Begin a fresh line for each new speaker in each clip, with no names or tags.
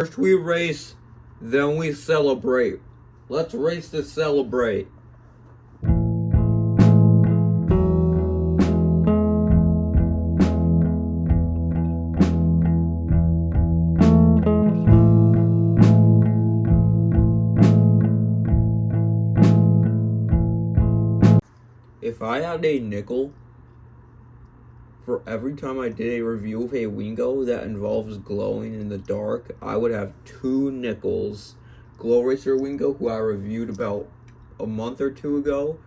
First we race, then we celebrate. Let's race to celebrate. If I had a nickel for every time I did a review of a wingo that involves glowing in the dark, I would have 2 nickels. Glow Racer wingo, who I reviewed about a month or 2 ago,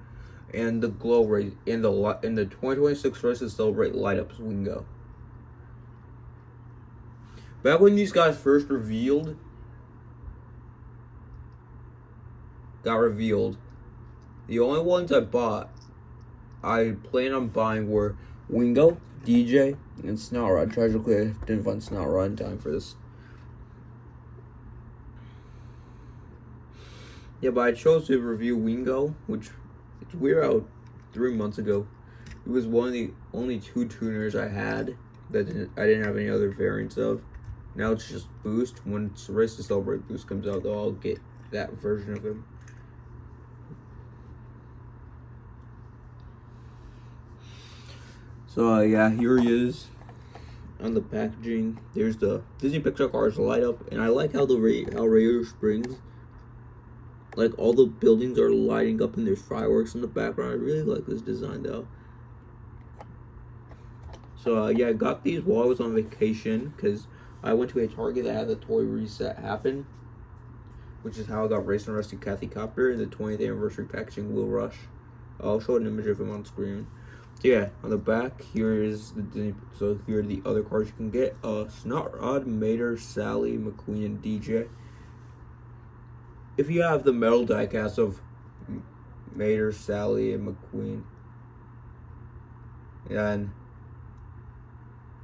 and the glow race in the 2026 race to celebrate light ups wingo. Back when these guys first got revealed, the only ones I plan on buying were Wingo, DJ, and Snotrod. Tragically, I didn't find Snotrod in time for this. Yeah, but I chose to review Wingo, which it's weird how 3 months ago it was one of the only 2 tuners I had that I didn't have any other variants of. Now it's just Boost. When Race to Celebrate Boost comes out, though, I'll get that version of him. So yeah, here he is on the packaging. There's the Disney Pixar cars light up, and I like how how Radiator Springs, like all the buildings are lighting up and there's fireworks in the background. I really like this design though. So yeah, I got these while I was on vacation because I went to a Target that had the toy reset happen, which is how I got Race and Rusty Kathy Copter and the 20th anniversary packaging Will Rush. I'll show an image of him on screen. So yeah, on the back here is here are the other cards you can get. Snotrod, Mater, Sally, McQueen, and DJ. If you have the metal diecast of Mater, Sally, and McQueen, then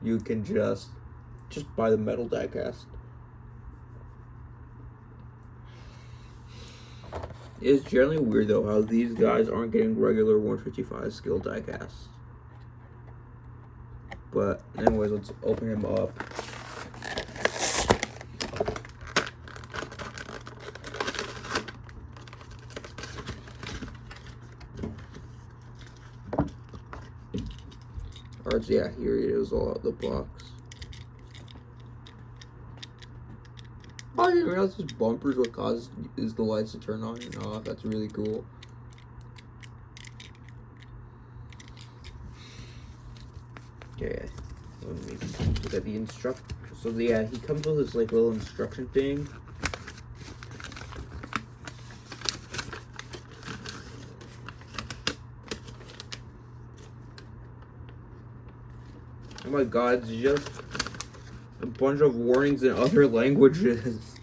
you can just buy the metal diecast. It's generally weird though how these guys aren't getting regular 155 skill diecasts. But anyways, let's open him up. Alright, so yeah, here it is all out the box. Oh, I didn't realize this bumper is what causes the lights to turn on and off. That's really cool. Okay, let me look at the So yeah, he comes with this like little instruction thing. Oh my god, it's just a bunch of warnings in other languages.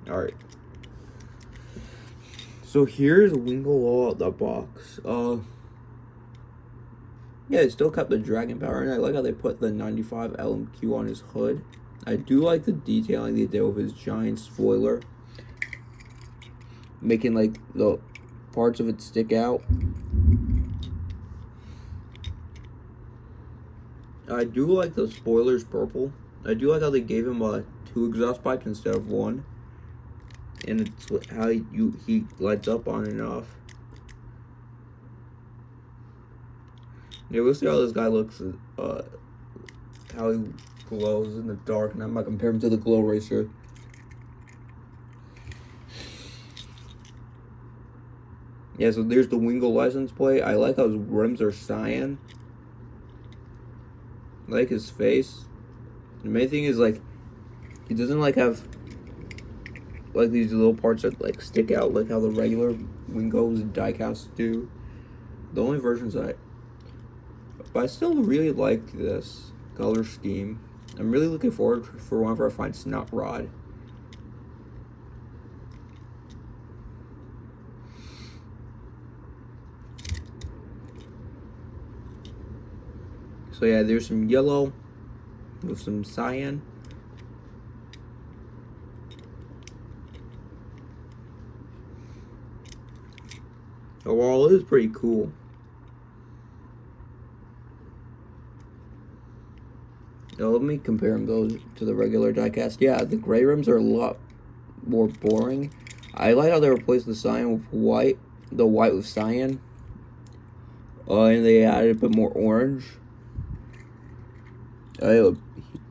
Alright. So here's Wingo all out the box. Yeah, they still kept the dragon power, and I like how they put the 95 LMQ on his hood. I do like the detailing they did with his giant spoiler, making like the parts of it stick out. I do like the spoilers purple. I do like how they gave him 2 exhaust pipes instead of 1, and it's how he lights up on and off. Yeah, we'll see how this guy looks, how he glows in the dark, and I'm gonna compare him to the Glow Racer. Yeah, so there's the Wingo license plate. I like how his rims are cyan. I like his face. The main thing is, like, he doesn't, like, have, like, these little parts that, like, stick out, like how the regular Wingos and diecasts do. The only versions but I still really like this color scheme. I'm really looking forward for whenever I find Snotrod. So yeah, there's some yellow with some cyan. Overall, it is pretty cool. let me compare those to the regular diecast. Yeah, the gray rims are a lot more boring. I like how they replaced the cyan with white, the white with cyan, and they added a bit more orange.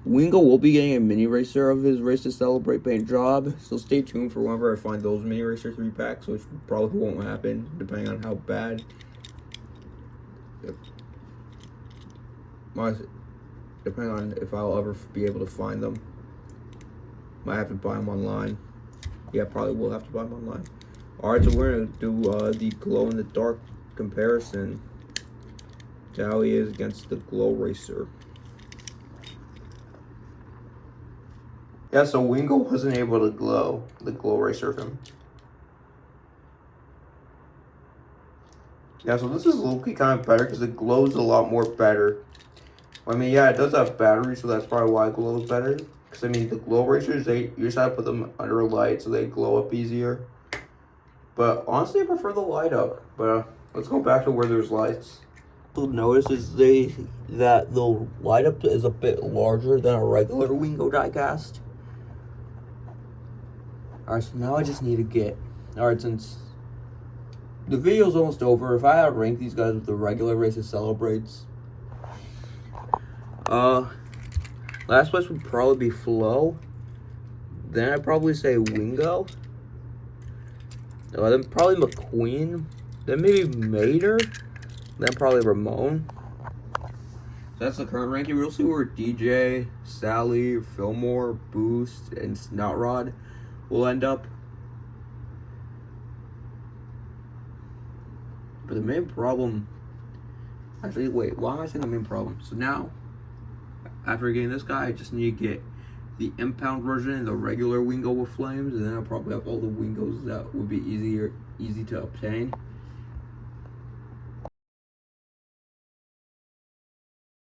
Wingo will be getting a mini racer of his Race to Celebrate paint job, so stay tuned for whenever I find those mini racer 3-packs, which probably won't happen depending on how bad. Depending on if I'll ever be able to find them. Might have to buy them online. Yeah, probably will have to buy them online. Alright, so we're going to do the glow-in-the-dark comparison to how he is against the Glow Racer. Yeah, so Wingo wasn't able to glow the Glow Racer him. Yeah, so this is low-key kind of better because it glows a lot more better. I mean, yeah, it does have batteries, so that's probably why it glows better. Because, I mean, the Glow Racers, you just have to put them under a light so they glow up easier. But, honestly, I prefer the light up. But, let's go back to where there's lights. You'll notice is that the light up is a bit larger than a regular Wingo diecast. Alright, so now I just need to get... Alright, since the video's almost over, if I had to rank these guys with the regular Race to Celebrates, last place would probably be Flo. Then I'd probably say Wingo. Then probably McQueen. Then maybe Mater. Then probably Ramon. That's the current ranking. We'll see where DJ, Sally, Fillmore, Boost, and Snotrod will end up. But the main problem... Actually, wait. Why am I saying the main problem? So now, after getting this guy, I just need to get the impound version and the regular Wingo with flames, and then I'll probably have all the Wingos that would be easy to obtain.